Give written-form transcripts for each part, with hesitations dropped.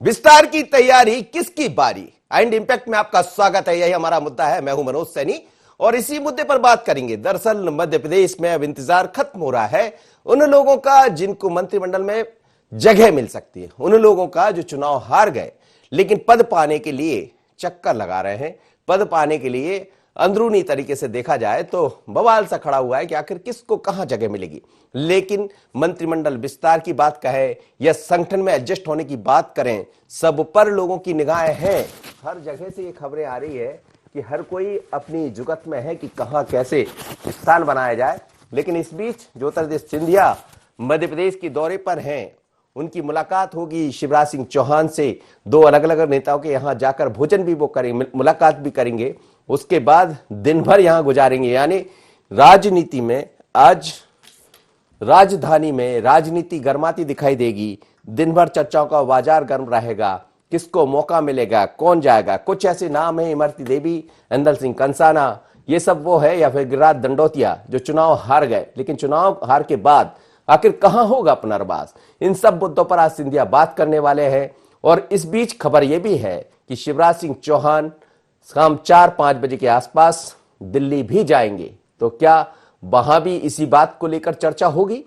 विस्तार की तैयारी किसकी बारी। एंड इंपैक्ट में आपका स्वागत है। यही हमारा मुद्दा है। मैं हूं मनोज सैनी और इसी मुद्दे पर बात करेंगे। दरअसल मध्य प्रदेश में अब इंतजार खत्म हो रहा है उन लोगों का जिनको मंत्रिमंडल में जगह मिल सकती है, उन लोगों का जो चुनाव हार गए लेकिन पद पाने के लिए चक्कर लगा रहे हैं। पद पाने के लिए अंदरूनी तरीके से देखा जाए तो बवाल सा खड़ा हुआ है कि आखिर किसको कहां जगह मिलेगी। लेकिन मंत्रिमंडल विस्तार की बात कहे या संगठन में एडजस्ट होने की बात करें, सब पर लोगों की निगाहें हैं। हर जगह से ये खबरें आ रही है कि हर कोई अपनी जुगत में है कि कहां कैसे स्थान बनाया जाए। लेकिन इस बीच ज्योतिरादित्य सिंधिया मध्य प्रदेश के दौरे पर हैं। उनकी मुलाकात होगी शिवराज सिंह चौहान से। दो अलग अलग नेताओं के यहां जाकर भोजन भी वो करेंगे, मुलाकात भी करेंगे। उसके बाद दिन भर यहां गुजारेंगे। यानी राजनीति में आज राजधानी में राजनीति गर्माती दिखाई देगी। दिन भर चर्चाओं का बाजार गर्म रहेगा। किसको मौका मिलेगा, कौन जाएगा। कुछ ऐसे नाम है, इमरती देवी, इंदल सिंह कंसाना, ये सब वो है, या फिर गिरिराज दंडोतिया जो चुनाव हार गए लेकिन चुनाव हार के बाद आखिर कहां होगा पुनर्वास। इन सब मुद्दों पर आज सिंधिया बात करने वाले हैं। और इस बीच खबर यह भी है कि शिवराज सिंह चौहान शाम 4-5 बजे के आसपास दिल्ली भी जाएंगे। तो क्या वहां भी इसी बात को लेकर चर्चा होगी?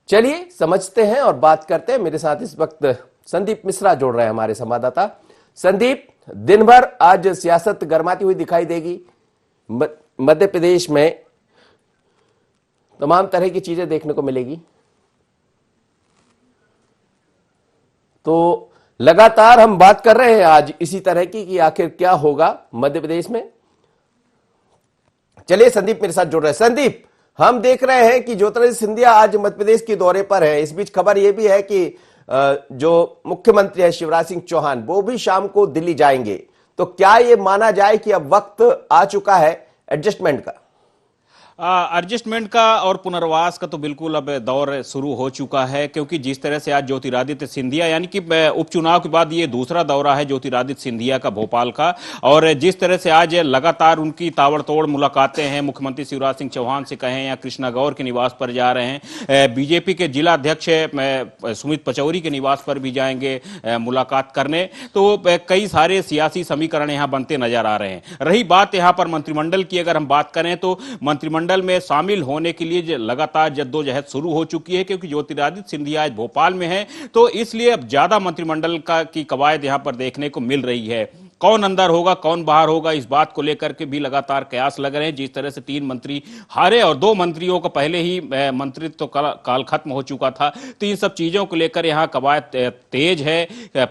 चलिए समझते हैं और बात करते हैं। मेरे साथ इस वक्त संदीप मिश्रा जोड़ रहे हैं, हमारे संवाददाता। संदीप, दिन भर आज सियासत गर्माती हुई दिखाई देगी। मध्य प्रदेश में तमाम तरह की चीजें देखने को मिलेगी। तो लगातार हम बात कर रहे हैं आज इसी तरह की कि आखिर क्या होगा मध्य प्रदेश में। चलिए संदीप मेरे साथ जुड़ रहे हैं। संदीप, हम देख रहे हैं कि ज्योतिरादित्य सिंधिया आज मध्य प्रदेश के दौरे पर है। इस बीच खबर यह भी है कि जो मुख्यमंत्री है शिवराज सिंह चौहान, वो भी शाम को दिल्ली जाएंगे। तो क्या यह माना जाए कि अब वक्त आ चुका है एडजस्टमेंट का? एडजस्टमेंट का और पुनर्वास का तो बिल्कुल अब दौर शुरू हो चुका है, क्योंकि जिस तरह से आज ज्योतिरादित्य सिंधिया, यानी कि उपचुनाव के बाद ये दूसरा दौरा है ज्योतिरादित्य सिंधिया का भोपाल का, और जिस तरह से आज लगातार उनकी ताबड़तोड़ मुलाकातें हैं, मुख्यमंत्री शिवराज सिंह चौहान से कहें या कृष्णा गौर के निवास पर जा रहे हैं, बीजेपी के जिला अध्यक्ष सुमित पचौरी के निवास पर भी जाएंगे मुलाकात करने। तो कई सारे सियासी समीकरण यहाँ बनते नजर आ रहे हैं। रही बात यहाँ पर मंत्रिमंडल की, अगर हम बात करें तो मंत्रिमंडल में शामिल होने के लिए लगातार जद्दोजहद शुरू हो चुकी है, क्योंकि ज्योतिरादित्य सिंधिया आज भोपाल में है, तो इसलिए अब ज्यादा मंत्रिमंडल की कवायद यहां पर देखने को मिल रही है। कौन अंदर होगा, कौन बाहर होगा, इस बात को लेकर के भी लगातार कयास लग रहे हैं। जिस तरह से 3 मंत्री हारे और 2 मंत्रियों का पहले ही मंत्रित्व तो काल खत्म हो चुका था, तो इन सब चीजों को लेकर यहां कवायद तेज है।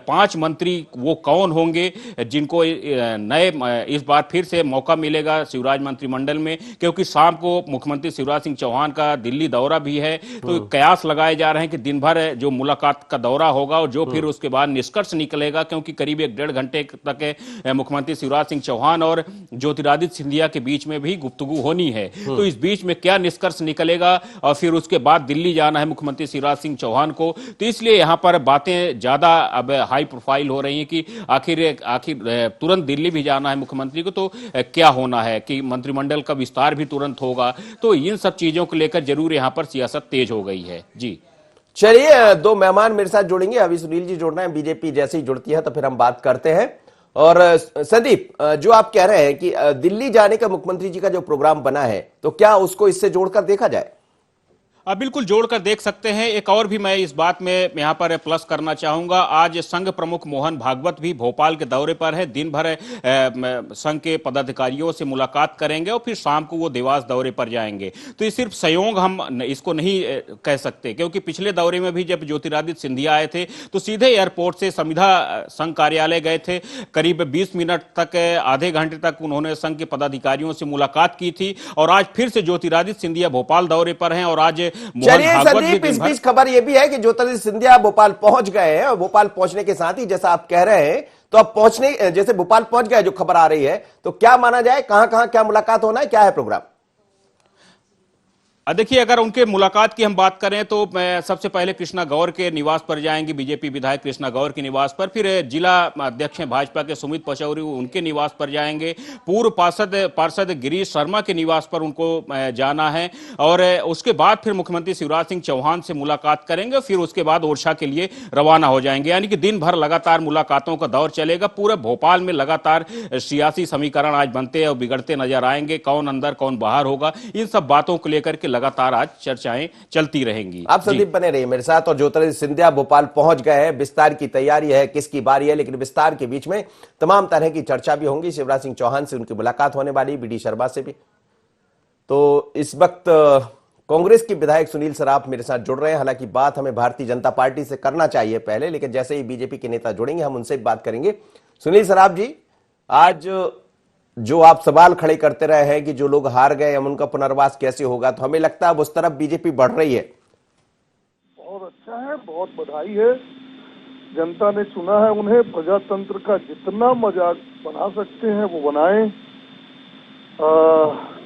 5 मंत्री वो कौन होंगे जिनको नए इस बार फिर से मौका मिलेगा शिवराज मंत्रिमंडल में, क्योंकि शाम को मुख्यमंत्री शिवराज सिंह चौहान का दिल्ली दौरा भी है। तो कयास लगाए जा रहे हैं कि दिन भर जो मुलाकात का दौरा होगा और जो फिर उसके बाद निष्कर्ष निकलेगा, क्योंकि करीब 1-1.5 घंटे तक मुख्यमंत्री शिवराज सिंह चौहान और ज्योतिरादित्य सिंधिया के बीच में भी गुफ्तगू होनी है। तो इस बीच में क्या निष्कर्ष निकलेगा और फिर उसके बाद दिल्ली जाना है मुख्यमंत्री शिवराज सिंह चौहान को, तो इसलिए यहां पर बातें ज्यादा अब हाई प्रोफाइल हो रही हैं कि आखिर तुरंत दिल्ली भी जाना है मुख्यमंत्री को, तो क्या होना है कि मंत्रिमंडल का विस्तार भी तुरंत होगा। तो इन सब चीजों को लेकर जरूर यहां पर सियासत तेज हो गई है। जी चलिए, 2 मेहमान मेरे साथ जुड़ेंगे। अभी सुनील जी जुड़ रहे हैं। बीजेपी जैसे ही जुड़ती है तो फिर हम बात करते हैं। और संदीप, जो आप कह रहे हैं कि दिल्ली जाने का मुख्यमंत्री जी का जो प्रोग्राम बना है, तो क्या उसको इससे जोड़कर देखा जाए? बिल्कुल जोड़कर देख सकते हैं। एक और भी मैं इस बात में यहां पर प्लस करना चाहूंगा, आज संघ प्रमुख मोहन भागवत भी भोपाल के दौरे पर है। दिन भर संघ के पदाधिकारियों से मुलाकात करेंगे और फिर शाम को वो देवास दौरे पर जाएंगे। तो ये सिर्फ संयोग हम इसको नहीं कह सकते, क्योंकि पिछले दौरे में भी जब ज्योतिरादित्य सिंधिया आए थे तो सीधे एयरपोर्ट से संविधा संघ कार्यालय गए थे। करीब 20 मिनट तक, आधे घंटे तक उन्होंने संघ के पदाधिकारियों से मुलाकात की थी। और आज फिर से ज्योतिरादित्य सिंधिया भोपाल दौरे पर हैं और आज चलिए संदीप, इस बीच खबर यह भी है कि ज्योतिरादित्य सिंधिया भोपाल पहुंच गए हैं और भोपाल पहुंचने के साथ ही जैसा आप कह रहे हैं, तो अब पहुंचने जैसे भोपाल पहुंच गए जो खबर आ रही है, तो क्या माना जाए, कहां कहां क्या मुलाकात होना है, क्या है प्रोग्राम? देखिए, अगर उनके मुलाकात की हम बात करें तो सबसे पहले कृष्णा गौर के निवास पर जाएंगे, बीजेपी विधायक कृष्णा गौर के निवास पर, फिर जिला अध्यक्ष हैं भाजपा के सुमित पचौरी, उनके निवास पर जाएंगे, पूर्व पार्षद गिरीश शर्मा के निवास पर उनको जाना है, और उसके बाद फिर मुख्यमंत्री शिवराज सिंह चौहान से मुलाकात करेंगे, फिर उसके बाद ओरछा के लिए रवाना हो जाएंगे। यानी कि दिन भर लगातार मुलाकातों का दौर चलेगा। पूरे भोपाल में लगातार सियासी समीकरण आज बनते और बिगड़ते नजर आएंगे, कौन अंदर कौन बाहर होगा, इन सब बातों को लेकर के लगातार आज चर्चाएं चलती रहेंगी। आप संदीप बने रहिए मेरे साथ। और ज्योतिरादित्य सिंधिया भोपाल पहुंच गए हैं, विस्तार की तैयारी है, किसकी बारी है, लेकिन विस्तार के बीच में तमाम तरह की चर्चा भी होंगी। शिवराज सिंह चौहान से उनकी मुलाकात होने वाली, बीडी शर्मा से भी। तो इस वक्त कांग्रेस के विधायक सुनील सराफ मेरे साथ जुड़ रहे हैं। हालांकि बात हमें भारतीय जनता पार्टी से करना चाहिए पहले, लेकिन जैसे ही बीजेपी के नेता जुड़ेंगे हम उनसे बात करेंगे। सुनील सराफ जी, आज जो आप सवाल खड़े करते रहे हैं कि जो लोग हार गए हम उनका पुनर्वास कैसे होगा, तो हमें लगता है उस तरफ बीजेपी बढ़ रही है। बहुत अच्छा है, बहुत बधाई है। जनता ने चुना है उन्हें। प्रजातंत्र का जितना मजाक बना सकते हैं वो बनाएं।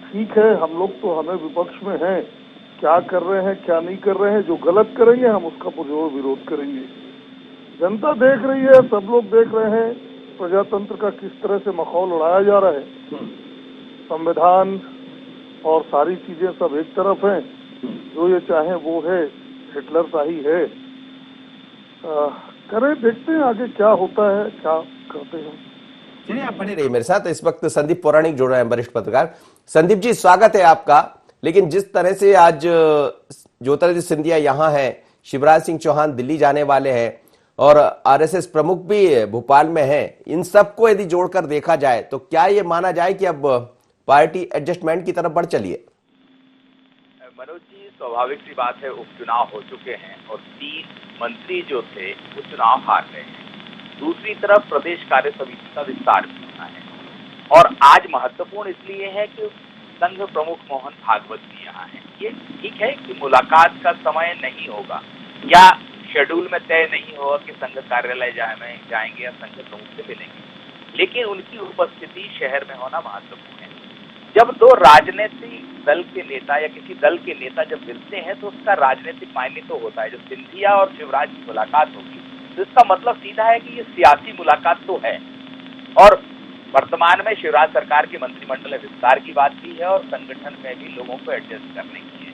ठीक है, हम लोग तो हमें विपक्ष में हैं, क्या कर रहे हैं क्या नहीं कर रहे हैं, जो गलत करेंगे हम उसका पुरजोर विरोध करेंगे। जनता देख रही है, सब लोग देख रहे हैं प्रजातंत्र का किस तरह से मखौल उड़ाया जा रहा है। संविधान और सारी चीजें सब एक तरफ हैं, जो ये चाहे वो है, हिटलर शाही है। करें, देखते हैं आगे क्या होता है, क्या करते हैं। चलिए, आप बने रहिए मेरे साथ। इस वक्त संदीप पौराणिक जुड़ रहे हैं, वरिष्ठ पत्रकार। संदीप जी, स्वागत है आपका। लेकिन जिस तरह से आज ज्योतिरादित्य सिंधिया यहाँ है, शिवराज सिंह चौहान दिल्ली जाने वाले हैं और आरएसएस प्रमुख भी भोपाल में हैं, इन सबको यदि जोड़कर देखा जाए तो क्या ये माना जाए कि अब पार्टी एडजस्टमेंट की तरफ बढ़ चली है? मनोज जी, स्वाभाविक सी बात है, उपचुनाव हो चुके हैं और 3 मंत्री जो थे वो चुनाव हार गए हैं। दूसरी तरफ प्रदेश कार्य समिति का विस्तार भी होना है और आज महत्वपूर्ण इसलिए है कि संघ प्रमुख मोहन भागवत भी यहाँ हैं। ये ठीक है कि मुलाकात का समय नहीं होगा या शेड्यूल में तय नहीं होगा कि संघ कार्यालय जाएंगे या संघ प्रमुख से मिलेंगे, लेकिन उनकी उपस्थिति शहर में होना महत्वपूर्ण है। जब 2 राजनीतिक दल के नेता या किसी दल के नेता जब मिलते हैं तो उसका राजनीतिक मायने तो होता है। जब सिंधिया और शिवराज की मुलाकात होगी तो इसका मतलब सीधा है कि ये सियासी मुलाकात तो है और वर्तमान में शिवराज सरकार के मंत्रिमंडल विस्तार की बात भी है और संगठन में भी लोगों को एडजस्ट करने की है।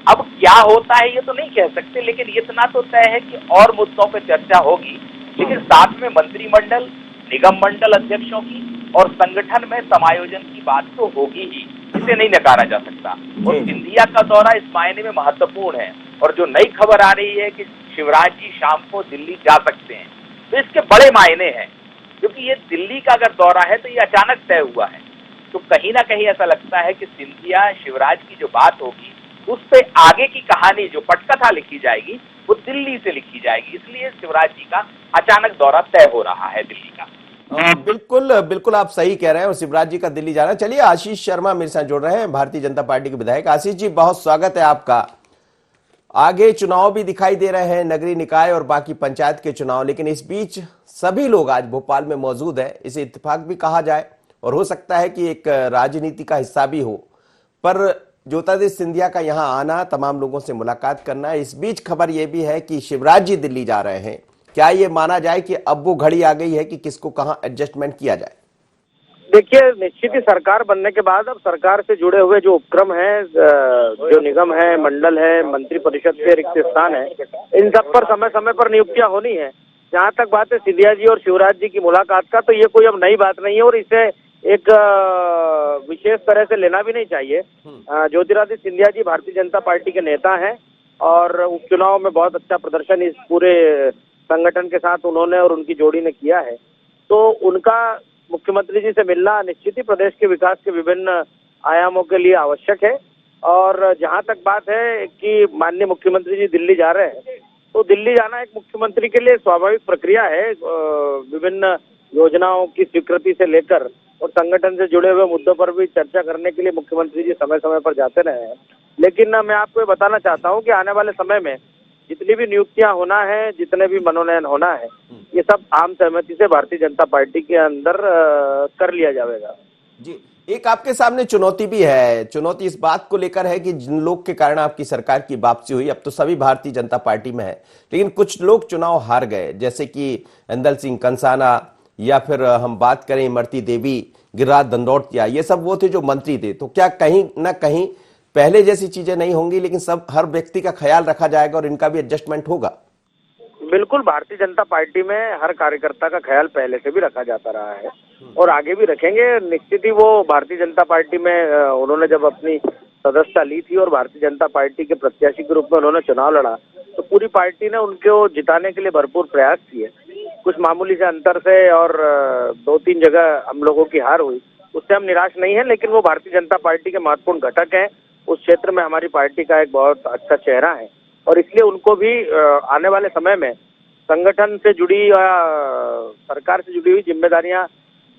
अब क्या होता है ये तो नहीं कह सकते, लेकिन इतना तो तय है कि और मुद्दों पर चर्चा होगी, लेकिन साथ में मंत्रिमंडल, निगम मंडल अध्यक्षों की और संगठन में समायोजन की बात तो होगी ही, इसे नहीं नकारा जा सकता। और सिंधिया का दौरा इस मायने में महत्वपूर्ण है। और जो नई खबर आ रही है कि शिवराज जी शाम को दिल्ली जा सकते हैं, तो इसके बड़े मायने हैं, क्योंकि ये दिल्ली का अगर दौरा है तो ये अचानक तय हुआ है। तो कहीं ना कहीं ऐसा लगता है कि सिंधिया शिवराज की जो बात होगी उस पे आगे की कहानी, जो पटकथा लिखी जाएगी वो दिल्ली से लिखी जाएगी, इसलिए शिवराज जी का अचानक दौरा तय हो रहा है दिल्ली का। बिल्कुल बिल्कुल, आप सही कह रहे हैं और शिवराज जी का दिल्ली जाना। चलिए, आशीष शर्मा मेरे साथ जुड़ रहे हैं, भारतीय जनता पार्टी के विधायक। आशीष जी, बहुत स्वागत है आपका। आगे चुनाव भी दिखाई दे रहे हैं, नगरीय निकाय और बाकी पंचायत के चुनाव, लेकिन इस बीच सभी लोग आज भोपाल में मौजूद है। इसे इत्तेफाक भी कहा जाए और हो सकता है कि एक राजनीति का हिस्सा भी हो, पर ज्योतिरादित्य सिंधिया का यहाँ आना, तमाम लोगों से मुलाकात करना, इस बीच खबर यह भी है कि शिवराज जी दिल्ली जा रहे हैं। क्या ये माना जाए कि अब वो घड़ी आ गई है कि किसको कहाँ एडजस्टमेंट किया जाए? देखिए, निश्चित ही सरकार बनने के बाद अब सरकार से जुड़े हुए जो उपक्रम है, जो निगम है, मंडल है, मंत्री परिषद के रिक्त स्थान है, इन सब पर समय समय पर नियुक्तियां होनी है। जहाँ तक बात है सिंधिया जी और शिवराज जी की मुलाकात का, तो ये कोई अब नई बात नहीं है और इसे एक विशेष तरह से लेना भी नहीं चाहिए। ज्योतिरादित्य सिंधिया जी भारतीय जनता पार्टी के नेता हैं और उपचुनाव में बहुत अच्छा प्रदर्शन इस पूरे संगठन के साथ उन्होंने और उनकी जोड़ी ने किया है, तो उनका मुख्यमंत्री जी से मिलना निश्चित ही प्रदेश के विकास के विभिन्न आयामों के लिए आवश्यक है। और जहां तक बात है कि माननीय मुख्यमंत्री जी दिल्ली जा रहे हैं, तो दिल्ली जाना एक मुख्यमंत्री के लिए स्वाभाविक प्रक्रिया है। विभिन्न योजनाओं की स्वीकृति से लेकर और संगठन से जुड़े हुए मुद्दों पर भी चर्चा करने के लिए मुख्यमंत्री जी समय समय पर जाते रहे हैं। लेकिन मैं आपको ये बताना चाहता हूँ कि आने वाले समय में जितनी भी नियुक्तियां होना है, जितने भी मनोनयन होना है, ये सब आम सहमति से भारतीय जनता पार्टी के अंदर कर लिया जाएगा। जी, एक आपके सामने चुनौती भी है। चुनौती इस बात को लेकर है कि जिन लोग के कारण आपकी सरकार की वापसी हुई, अब तो सभी भारतीय जनता पार्टी में है, लेकिन कुछ लोग चुनाव हार गए, जैसे कि इंदल सिंह कंसाना, या फिर हम बात करें इमरती देवी, गिरिराज दंडौतिया, ये सब वो थे जो मंत्री थे। तो क्या कहीं ना कहीं पहले जैसी चीजें नहीं होंगी, लेकिन सब हर व्यक्ति का ख्याल रखा जाएगा और इनका भी एडजस्टमेंट होगा? बिल्कुल, भारतीय जनता पार्टी में हर कार्यकर्ता का ख्याल पहले से भी रखा जाता रहा है और आगे भी रखेंगे। निश्चित ही वो भारतीय जनता पार्टी में उन्होंने जब अपनी सदस्यता ली थी और भारतीय जनता पार्टी के प्रत्याशी के रूप में उन्होंने चुनाव लड़ा, तो पूरी पार्टी ने उनको जिताने के लिए भरपूर प्रयास किए। कुछ मामूली से अंतर से और 2-3 जगह हम लोगों की हार हुई, उससे हम निराश नहीं है, लेकिन वो भारतीय जनता पार्टी के महत्वपूर्ण घटक हैं। उस क्षेत्र में हमारी पार्टी का एक बहुत अच्छा चेहरा है और इसलिए उनको भी आने वाले समय में संगठन से जुड़ी या सरकार से जुड़ी हुई जिम्मेदारियां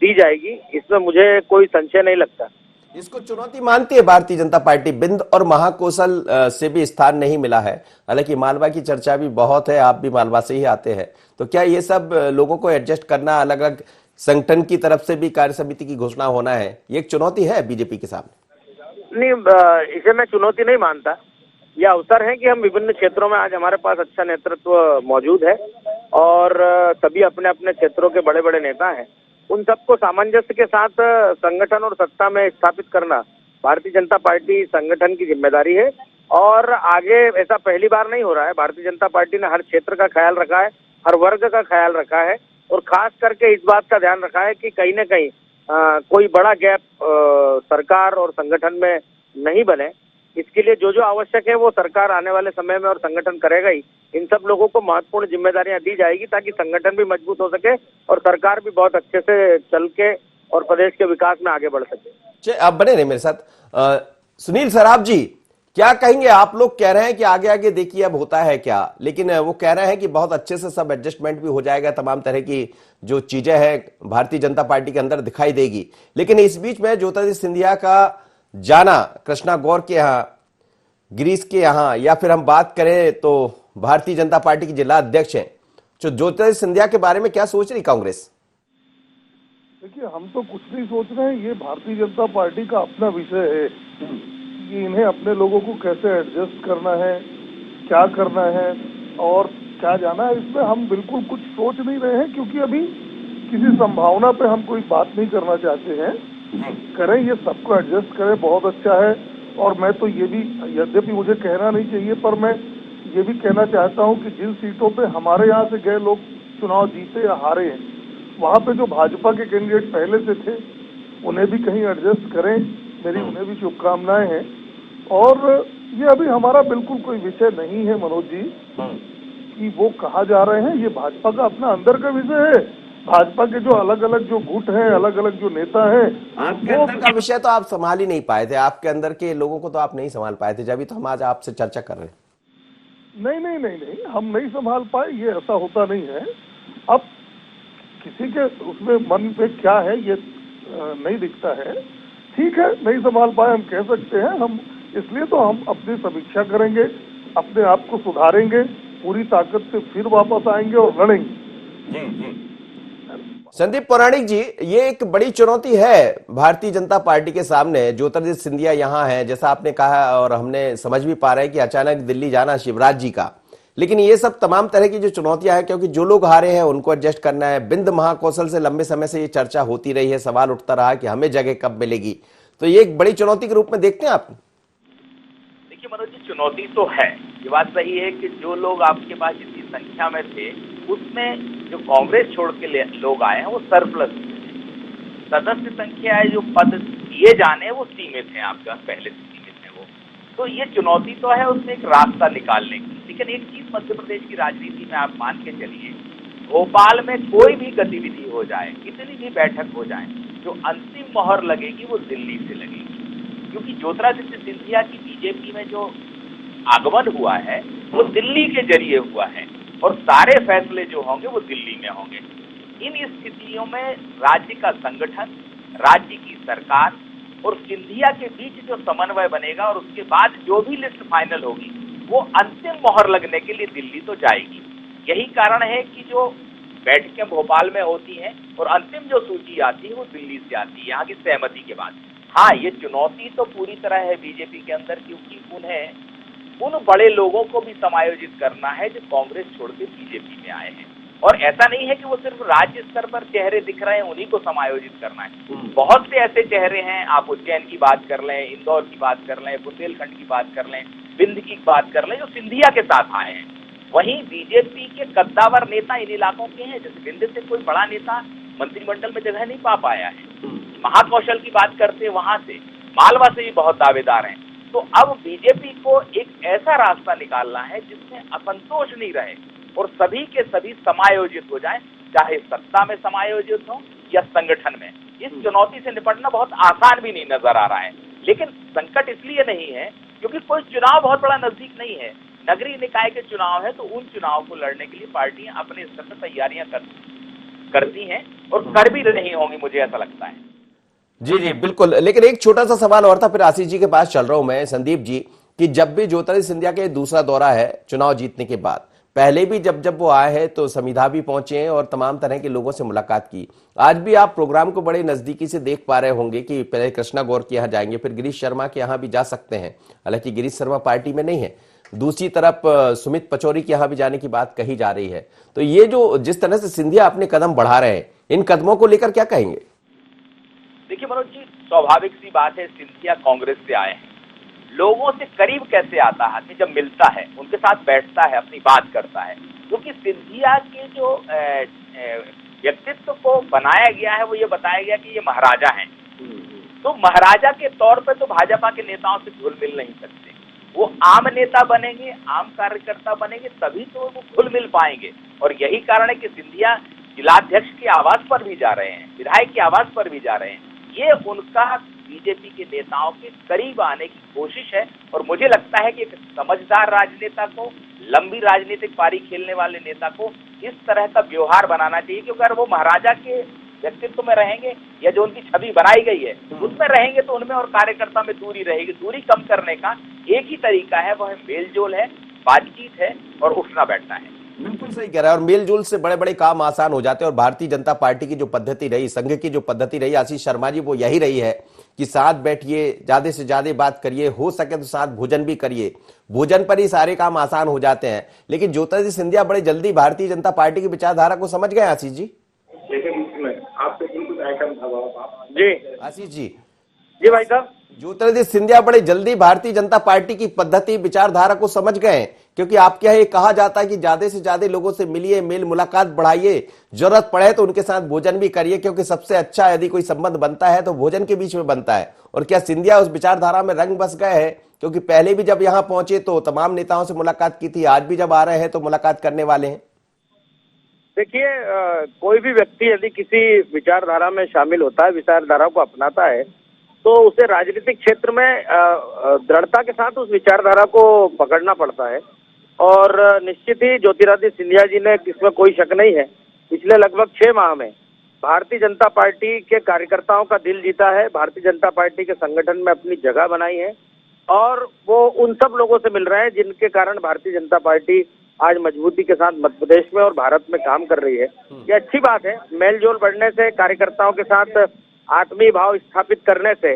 दी जाएगी, इसमें मुझे कोई संशय नहीं लगता। इसको चुनौती मानती है भारतीय जनता पार्टी? बिंद और महाकौशल से भी स्थान नहीं मिला है, हालांकि मालवा की चर्चा भी बहुत है, आप भी मालवा से ही आते हैं, तो क्या ये सब लोगों को एडजस्ट करना, अलग अलग संगठन की तरफ से भी कार्य समिति की घोषणा होना है, ये एक चुनौती है बीजेपी के सामने? नहीं, इसे मैं चुनौती नहीं मानता। यह अवसर है कि हम विभिन्न क्षेत्रों में आज हमारे पास अच्छा नेतृत्व मौजूद है और सभी अपने अपने क्षेत्रों के बड़े बड़े नेता हैं। उन सबको सामंजस्य के साथ संगठन और सत्ता में स्थापित करना भारतीय जनता पार्टी संगठन की जिम्मेदारी है और आगे ऐसा पहली बार नहीं हो रहा है। भारतीय जनता पार्टी ने हर क्षेत्र का ख्याल रखा है, हर वर्ग का ख्याल रखा है और खास करके इस बात का ध्यान रखा है कि कहीं न कहीं कोई बड़ा गैप सरकार और संगठन में नहीं बने। इसके लिए जो जो आवश्यक है वो सरकार आने वाले समय में और संगठन करेगा ही। इन सब लोगों को महत्वपूर्ण जिम्मेदारियां दी जाएगी ताकि संगठन भी मजबूत हो सके और सरकार भी बहुत अच्छे से चल के और प्रदेश के विकास में आगे बढ़ सके। आप बने रहे मेरे साथ। सुनील सराफ जी, क्या कहेंगे? आप लोग कह रहे हैं कि आगे आगे देखिए अब होता है क्या, लेकिन वो कह रहे हैं कि बहुत अच्छे से सब एडजस्टमेंट भी हो जाएगा, तमाम तरह की जो चीजें हैं भारतीय जनता पार्टी के अंदर दिखाई देगी। लेकिन इस बीच में ज्योतिरादित्य सिंधिया का जाना, कृष्णा गौर के यहाँ, गिरीश के यहाँ, या फिर हम बात करें तो भारतीय जनता पार्टी के जिला अध्यक्ष हैं, जो ज्योतिरादित्य सिंधिया के बारे में क्या सोच रही कांग्रेस? देखिए, हम तो कुछ नहीं सोच रहे हैं, ये भारतीय जनता पार्टी का अपना विषय है कि इन्हें अपने लोगों को कैसे एडजस्ट करना है, क्या करना है और क्या जाना है। इसमें हम बिल्कुल कुछ सोच नहीं रहे हैं क्योंकि अभी किसी संभावना पे हम कोई बात नहीं करना चाहते हैं। करें, ये सबको एडजस्ट करें, बहुत अच्छा है। और मैं तो ये भी, यद्यपि मुझे कहना नहीं चाहिए, पर मैं ये भी कहना चाहता हूँ कि जिन सीटों पे हमारे यहाँ से गए लोग चुनाव जीते या हारे हैं, वहाँ पे जो भाजपा के कैंडिडेट पहले से थे उन्हें भी कहीं एडजस्ट करें, मेरी उन्हें भी शुभकामनाएं हैं। और ये अभी हमारा बिल्कुल कोई विषय नहीं है मनोज जी कि वो कहाँ जा रहे हैं, ये भाजपा का अपना अंदर का विषय है। भाजपा के जो अलग अलग जो गुट हैं, अलग अलग जो नेता हैं, आपके अंदर का विषय तो आप संभाल ही नहीं पाए थे, आपके अंदर के लोगों को तो आप नहीं संभाल पाए थे, जब तो हम आज आपसे चर्चा कर रहे हैं। नहीं नहीं नहीं नहीं, हम नहीं संभाल पाए, ये ऐसा होता नहीं है। अब किसी के उसमें मन पे क्या है ये नहीं दिखता है। ठीक है, नहीं संभाल पाए हम कह सकते हैं, हम इसलिए तो हम अपनी समीक्षा करेंगे, अपने आप को सुधारेंगे, पूरी ताकत से फिर वापस आएंगे और लड़ेंगे। संदीप पौराणिक जी, ये एक बड़ी चुनौती है भारतीय जनता पार्टी के सामने। ज्योतिरादित्य सिंधिया यहाँ है, जैसा आपने कहा, और हमने समझ भी पा रहे हैं कि अचानक दिल्ली जाना शिवराज जी का, लेकिन ये सब तमाम तरह की जो चुनौतियां हैं, क्योंकि जो लोग हारे हैं उनको एडजस्ट करना है। बिंद महाकौशल से लंबे समय से ये चर्चा होती रही है, सवाल उठता रहा कि हमें जगह कब मिलेगी, तो ये एक बड़ी चुनौती के रूप में देखते हैं आप? देखिए मनोज जी, चुनौती तो है, ये बात सही है कि जो लोग आपके पास जितनी संख्या में थे उसमें जो कांग्रेस छोड़ के लोग आए हैं वो सरप्लस सदस्य संख्या है, जो पद दिए जाने वो सीमित है, आपके पास पहले से सीमित है वो। तो ये चुनौती तो है उसमें एक रास्ता निकालने की। लेकिन एक चीज मध्य प्रदेश की राजनीति में आप मान के चलिए, भोपाल में कोई भी गतिविधि हो जाए, कितनी भी बैठक हो जाए, जो अंतिम मोहर लगेगी वो दिल्ली से लगेगी, क्योंकि ज्योतिरादित्य सिंधिया की बीजेपी में जो आगमन हुआ है वो दिल्ली के जरिए हुआ है और सारे फैसले जो होंगे वो दिल्ली में होंगे। इन स्थितियों में राज्य का संगठन, राज्य की सरकार और सिंधिया के बीच जो समन्वय बनेगा और उसके बाद जो भी लिस्ट फाइनल होगी वो अंतिम मोहर लगने के लिए दिल्ली तो जाएगी। यही कारण है कि जो बैठकें भोपाल में होती हैं और अंतिम जो सूची आती है वो दिल्ली से आती है, यहाँ की सहमति के बाद। हाँ, ये चुनौती तो पूरी तरह है बीजेपी के अंदर, क्योंकि उन्हें उन बड़े लोगों को भी समायोजित करना है जो कांग्रेस छोड़ के बीजेपी में आए हैं। और ऐसा नहीं है कि वो सिर्फ राज्य स्तर पर चेहरे दिख रहे हैं, उन्हीं को समायोजित करना है। बहुत से ऐसे चेहरे हैं, आप उज्जैन की बात कर लें, इंदौर की बात कर लें, बुंदेलखंड की बात कर लें, विंध्य की बात कर लें, जो सिंधिया के साथ आए हैं। वहीं बीजेपी के कद्दावर नेता इन इलाकों के हैं, जैसे विंध्य से कोई बड़ा नेता मंत्रिमंडल में जगह नहीं पा पाया है। महाकौशल की बात करते वहां से, मालवा से भी बहुत दावेदार हैं। तो अब बीजेपी को एक ऐसा रास्ता निकालना है जिसमें असंतोष नहीं रहे और सभी के सभी समायोजित हो जाएं, चाहे सत्ता में समायोजित हो या संगठन में। इस चुनौती से निपटना बहुत आसान भी नहीं नजर आ रहा है, लेकिन संकट इसलिए नहीं है क्योंकि कोई चुनाव बहुत बड़ा नजदीक नहीं है। नगरीय निकाय के चुनाव है, तो उन चुनाव को लड़ने के लिए पार्टियां अपने स्तर पर तैयारियां करती हैं और कर भी रही होंगी, मुझे ऐसा लगता है। जी जी बिल्कुल, लेकिन एक छोटा सा सवाल और था, फिर आशीष जी के पास चल रहा हूं मैं, संदीप जी, कि जब भी ज्योतिरादित्य सिंधिया के दूसरा दौरा है चुनाव जीतने के बाद, पहले भी जब वो आए हैं तो संविधा भी पहुंचे हैं और तमाम तरह के लोगों से मुलाकात की। आज भी आप प्रोग्राम को बड़े नजदीकी से देख पा रहे होंगे कि पहले कृष्णा गौर के यहाँ जाएंगे, फिर गिरीश शर्मा के यहाँ भी जा सकते हैं, हालांकि गिरीश शर्मा पार्टी में नहीं है। दूसरी तरफ सुमित पचौरी के यहाँ भी जाने की बात कही जा रही है। तो ये जो जिस तरह से सिंधिया अपने कदम बढ़ा रहे हैं, इन कदमों को लेकर क्या कहेंगे? देखिए मनोज जी, स्वाभाविक सी बात है, सिंधिया कांग्रेस से आए हैं। लोगों से करीब कैसे आता है, जब मिलता है, उनके साथ बैठता है, अपनी बात करता है। क्योंकि सिंधिया के जो व्यक्तित्व को बनाया गया है, वो ये बताया गया कि ये महाराजा हैं। तो महाराजा के तौर पे तो भाजपा के नेताओं से घुल मिल नहीं सकते। वो आम नेता बनेंगे, आम कार्यकर्ता बनेंगे, तभी तो वो घुल मिल पाएंगे। और यही कारण है कि सिंधिया जिलाध्यक्ष के आवास पर भी जा रहे हैं, विधायक के आवास पर भी जा रहे हैं। ये उनका बीजेपी के नेताओं के करीब आने की कोशिश है। और मुझे लगता है कि एक समझदार राजनेता को, लंबी राजनीतिक पारी खेलने वाले नेता को इस तरह का व्यवहार बनाना चाहिए, क्योंकि अगर वो महाराजा के व्यक्तित्व में रहेंगे या जो उनकी छवि बनाई गई है उसमें रहेंगे, तो उनमें और कार्यकर्ता में दूरी रहेगी। दूरी कम करने का एक ही तरीका है, वह मेलजोल है, बातचीत है और उठना बैठना है। बिल्कुल सही कह रहा है, और मेलजोल से बड़े बड़े काम आसान हो जाते हैं। और भारतीय जनता पार्टी की जो पद्धति रही, संघ की जो पद्धति रही आशीष शर्मा जी, वो यही रही है कि साथ बैठिए, ज्यादा से ज्यादा बात करिए, हो सके तो साथ भोजन भी करिए, भोजन पर ही सारे काम आसान हो जाते हैं। लेकिन ज्योतिरादित्य सिंधिया बड़े जल्दी भारतीय जनता पार्टी की विचारधारा को समझ गए आशीष जी। आपसे बिल्कुल आइटम था जी। आशीष जी, जी भाई साहब, ज्योतिरादित्य सिंधिया बड़े जल्दी भारतीय जनता पार्टी की पद्धति विचारधारा को समझ गए, क्योंकि आपके यहाँ ये कहा जाता है कि ज्यादा से ज्यादा लोगों से मिलिए, मेल मुलाकात बढ़ाइए, जरूरत पड़े तो उनके साथ भोजन भी करिए, क्योंकि सबसे अच्छा यदि कोई संबंध बनता है तो भोजन के बीच में बनता है। और क्या सिंधिया उस विचारधारा में रंग बस गए हैं? क्योंकि पहले भी जब यहाँ पहुंचे तो तमाम नेताओं से मुलाकात की थी, आज भी जब आ रहे हैं तो मुलाकात करने वाले हैं। देखिए, कोई भी व्यक्ति यदि किसी विचारधारा में शामिल होता है, विचारधारा को अपनाता है, तो उसे राजनीतिक क्षेत्र में दृढ़ता के साथ उस विचारधारा को पकड़ना पड़ता है। और निश्चित ही ज्योतिरादित्य सिंधिया जी ने, इसमें कोई शक नहीं है, पिछले लगभग 6 माह में भारतीय जनता पार्टी के कार्यकर्ताओं का दिल जीता है, भारतीय जनता पार्टी के संगठन में अपनी जगह बनाई है। और वो उन सब लोगों से मिल रहे हैं जिनके कारण भारतीय जनता पार्टी आज मजबूती के साथ मध्य प्रदेश में और भारत में काम कर रही है। ये अच्छी बात है। मेलजोल बढ़ने से, कार्यकर्ताओं के साथ आत्मीय भाव स्थापित करने से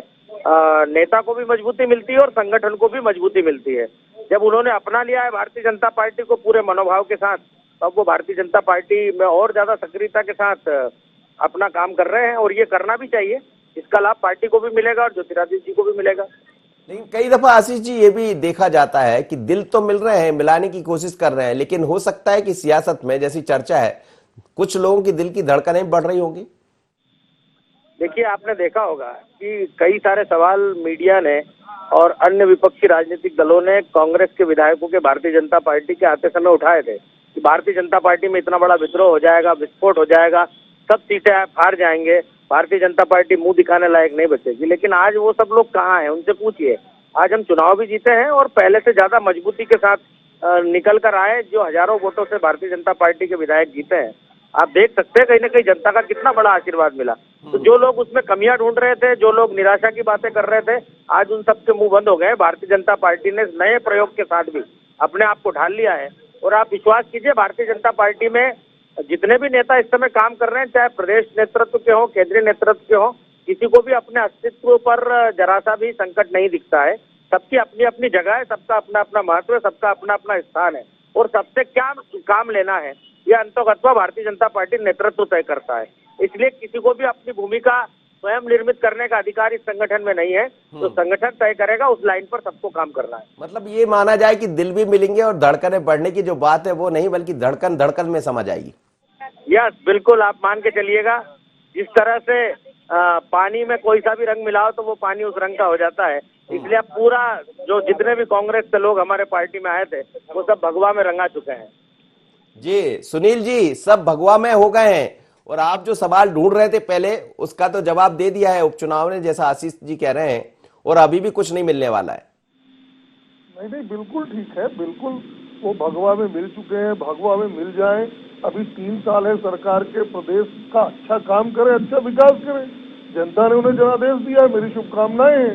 नेता को भी मजबूती मिलती है और संगठन को भी मजबूती मिलती है। जब उन्होंने अपना लिया है भारतीय जनता पार्टी को पूरे मनोभाव के साथ, तब वो भारतीय जनता पार्टी में और ज्यादा सक्रियता के साथ अपना काम कर रहे हैं, और ये करना भी चाहिए। इसका लाभ पार्टी को भी मिलेगा और ज्योतिरादित्य जी को भी मिलेगा। लेकिन कई दफा आशीष जी ये भी देखा जाता है कि दिल तो मिल रहे हैं, मिलाने की कोशिश कर रहे हैं, लेकिन हो सकता है कि सियासत में, जैसी चर्चा है, कुछ लोगों की दिल की धड़कनें बढ़ रही होंगी। देखिए, आपने देखा होगा कि कई सारे सवाल मीडिया ने और अन्य विपक्षी राजनीतिक दलों ने कांग्रेस के विधायकों के भारतीय जनता पार्टी के आते समय उठाए थे कि भारतीय जनता पार्टी में इतना बड़ा विद्रोह हो जाएगा, विस्फोट हो जाएगा, सब सीटें हार जाएंगे, भारतीय जनता पार्टी मुंह दिखाने लायक नहीं बचेगी। लेकिन आज वो सब लोग कहाँ हैं, उनसे पूछिए। आज हम चुनाव भी जीते हैं और पहले से ज्यादा मजबूती के साथ निकल कर आए, जो हजारों वोटों से भारतीय जनता पार्टी के विधायक जीते हैं। आप देख सकते हैं कहीं ना कहीं जनता का कितना बड़ा आशीर्वाद मिला। तो जो लोग उसमें कमियां ढूंढ रहे थे, जो लोग निराशा की बातें कर रहे थे, आज उन सबके मुंह बंद हो गए। भारतीय जनता पार्टी ने नए प्रयोग के साथ भी अपने आप को ढाल लिया है। और आप विश्वास कीजिए, भारतीय जनता पार्टी में जितने भी नेता इस समय काम कर रहे हैं, चाहे प्रदेश नेतृत्व के हों, केंद्रीय नेतृत्व के हों, किसी को भी अपने अस्तित्व पर जरा सा भी संकट नहीं दिखता है। सबकी अपनी अपनी जगह है, सबका अपना अपना महत्व है, सबका अपना अपना स्थान है और सबसे क्या काम लेना है यह अंततः भारतीय जनता पार्टी नेतृत्व तय करता है। इसलिए किसी को भी अपनी भूमिका स्वयं निर्मित करने का अधिकार इस संगठन में नहीं है, तो संगठन तय करेगा, उस लाइन पर सबको काम करना है। मतलब ये माना जाए कि दिल भी मिलेंगे और धड़कनें बढ़ने की जो बात है वो नहीं, बल्कि धड़कन धड़कन में समा जाएगी। यस, बिल्कुल आप मान के चलिएगा। जिस तरह से पानी में कोई सा भी रंग मिलाओ तो वो पानी उस रंग का हो जाता है। इसलिए अब पूरा जो जितने भी कांग्रेस के लोग हमारे पार्टी में आए थे वो सब भगवा में रंगा चुके हैं। जी सुनील जी, सब भगवा में हो गए हैं और आप जो सवाल ढूंढ रहे थे पहले उसका तो जवाब दे दिया है उपचुनाव ने, जैसा आशीष जी कह रहे हैं, और अभी भी कुछ नहीं मिलने वाला है। नहीं, बिल्कुल ठीक है, बिल्कुल वो भगवा में मिल चुके हैं, भगवा में मिल जाएं। अभी 3 साल है सरकार के, प्रदेश का अच्छा काम करें, अच्छा विकास करें। जनता ने उन्हें जनादेश दिया है, मेरी शुभकामनाएं हैं।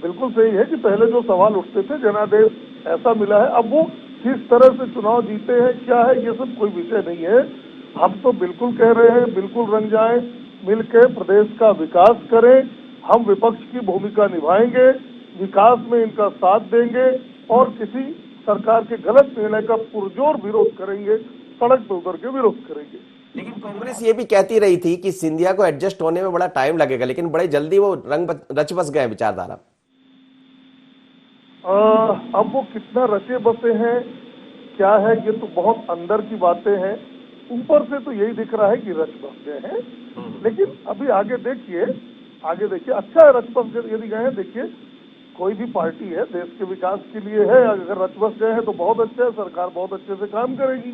बिल्कुल सही है कि पहले जो सवाल उठते थे जनादेश ऐसा मिला है, अब वो किस तरह से चुनाव जीते हैं क्या है ये सब कोई विषय नहीं है। हम तो बिल्कुल कह रहे हैं, बिल्कुल रंग जाएं, मिलकर प्रदेश का विकास करें। हम विपक्ष की भूमिका निभाएंगे, विकास में इनका साथ देंगे और किसी सरकार के गलत निर्णय का पुरजोर विरोध करेंगे, सड़क पर उतर के विरोध करेंगे। लेकिन कांग्रेस ये भी कहती रही थी कि सिंधिया को एडजस्ट होने में बड़ा टाइम लगेगा, लेकिन बड़े जल्दी वो रच बस गए विचारधारा। अब वो कितना रचे बसे हैं क्या है ये तो बहुत अंदर की बातें हैं। ऊपर से तो यही दिख रहा है कि रच बस गए हैं, लेकिन अभी आगे देखिए अच्छा है रच बस यदि गए हैं। देखिए कोई भी पार्टी है देश के विकास के लिए है, अगर रच बस गए हैं तो बहुत अच्छा है, सरकार बहुत अच्छे से काम करेगी।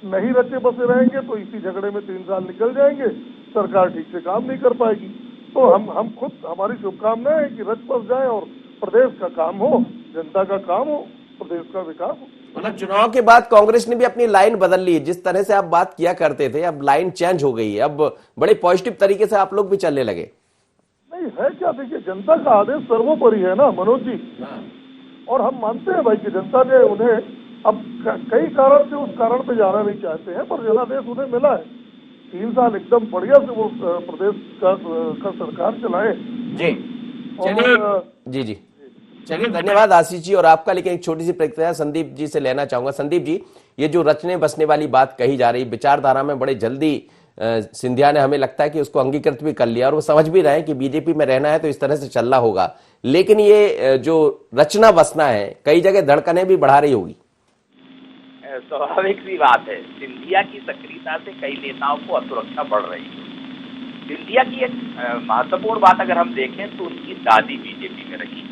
नहीं रचे बसे रहेंगे तो इसी झगड़े में 3 साल निकल जाएंगे, सरकार ठीक से काम नहीं कर पाएगी। तो हम खुद, हमारी शुभकामनाएं है कि रच बस जाए और प्रदेश का काम हो, जनता का काम हो, प्रदेश का विकास हो। मतलब चुनाव के बाद कांग्रेस ने भी अपनी लाइन बदल ली, जिस तरह से आप बात किया करते थे अब लाइन चेंज हो गई है, अब बड़े पॉजिटिव तरीके से आप लोग भी चलने लगे। नहीं है क्या, देखिए जनता का आदेश सर्वोपरि है ना मनोज जी, और हम मानते हैं भाई कि जनता ने उन्हें अब कई कारण से उस कारण पे जाना नहीं चाहते हैं, पर जनादेश उन्हें मिला है। 3 साल एकदम बढ़िया से वो प्रदेश का सरकार चलाए। जी चलिए, जी चलिए, धन्यवाद आशीष जी और आपका। लेकिन एक छोटी सी प्रतिक्रिया संदीप जी से लेना चाहूंगा। संदीप जी, ये जो रचने बसने वाली बात कही जा रही, विचारधारा में बड़े जल्दी सिंधिया ने, हमें लगता है कि उसको अंगीकृत भी कर लिया और वो समझ भी रहे हैं कि बीजेपी में रहना है तो इस तरह से चलना होगा। लेकिन ये जो रचना बसना है कई जगह धड़कनें भी बढ़ा रही होगी। स्वाभाविक सी बात है, सिंधिया की सक्रियता से कई नेताओं को असुरक्षा बढ़ रही है। सिंधिया की एक महत्वपूर्ण बात अगर हम देखें तो उनकी दादी बीजेपी में रही,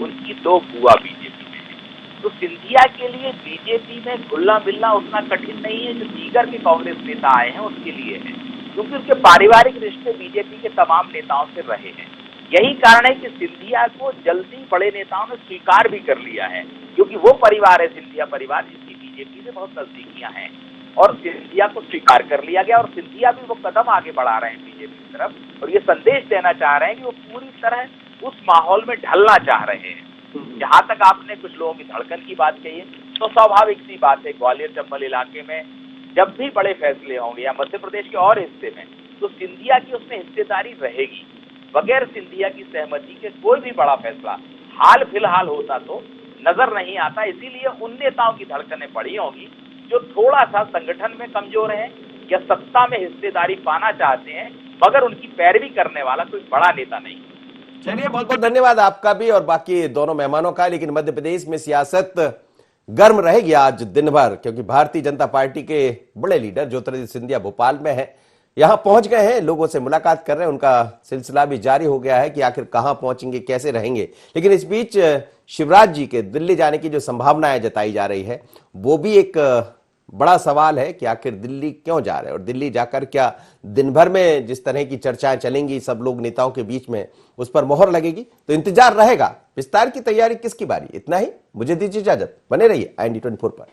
उनकी 2 बुआ बीजेपी में है, तो सिंधिया के लिए बीजेपी में घुलना मिलना उतना कठिन नहीं है जो दीगर के कांग्रेस नेता आए हैं उसके लिए है, क्योंकि उनके पारिवारिक रिश्ते बीजेपी के तमाम नेताओं से रहे हैं। यही कारण है कि सिंधिया को जल्दी बड़े नेताओं ने स्वीकार भी कर लिया है, क्योंकि वो परिवार है सिंधिया परिवार जिसकी बीजेपी से बहुत नजदीकियां हैं, और सिंधिया को स्वीकार कर लिया गया और सिंधिया भी वो कदम आगे बढ़ा रहे हैं बीजेपी की तरफ और ये संदेश देना चाह रहे हैं कि वो पूरी तरह उस माहौल में ढलना चाह रहे हैं। जहां तक आपने कुछ लोगों की धड़कन की बात कही है तो स्वाभाविक सी बात है, ग्वालियर चंबल इलाके में जब भी बड़े फैसले होंगे या मध्य प्रदेश के और हिस्से में तो सिंधिया की उसमें हिस्सेदारी रहेगी। बगैर सिंधिया की सहमति के कोई भी बड़ा फैसला हाल फिलहाल होता तो नजर नहीं आता। इसीलिए उन नेताओं की धड़कनें बढ़ी होंगी जो थोड़ा सा संगठन में कमजोर हैं या सत्ता में हिस्सेदारी पाना चाहते हैं, मगर उनकी पैरवी करने वाला कोई बड़ा नेता नहीं। चलिए, बहुत बहुत धन्यवाद आपका भी और बाकी दोनों मेहमानों का। लेकिन मध्य प्रदेश में सियासत गर्म रहेगी आज दिन भर, क्योंकि भारतीय जनता पार्टी के बड़े लीडर ज्योतिरादित्य सिंधिया भोपाल में है, यहां पहुंच गए हैं, लोगों से मुलाकात कर रहे हैं। उनका सिलसिला भी जारी हो गया है कि आखिर कहां पहुंचेंगे, कैसे रहेंगे। लेकिन इस बीच शिवराज जी के दिल्ली जाने की जो संभावनाएं जताई जा रही है वो भी एक बड़ा सवाल है कि आखिर दिल्ली क्यों जा रहे हैं और दिल्ली जाकर क्या दिन भर में जिस तरह की चर्चाएं चलेंगी सब लोग नेताओं के बीच में उस पर मोहर लगेगी। तो इंतजार रहेगा, विस्तार की तैयारी किसकी बारी। इतना ही, मुझे दीजिए इजाजत, बने रहिए IND 24 पर।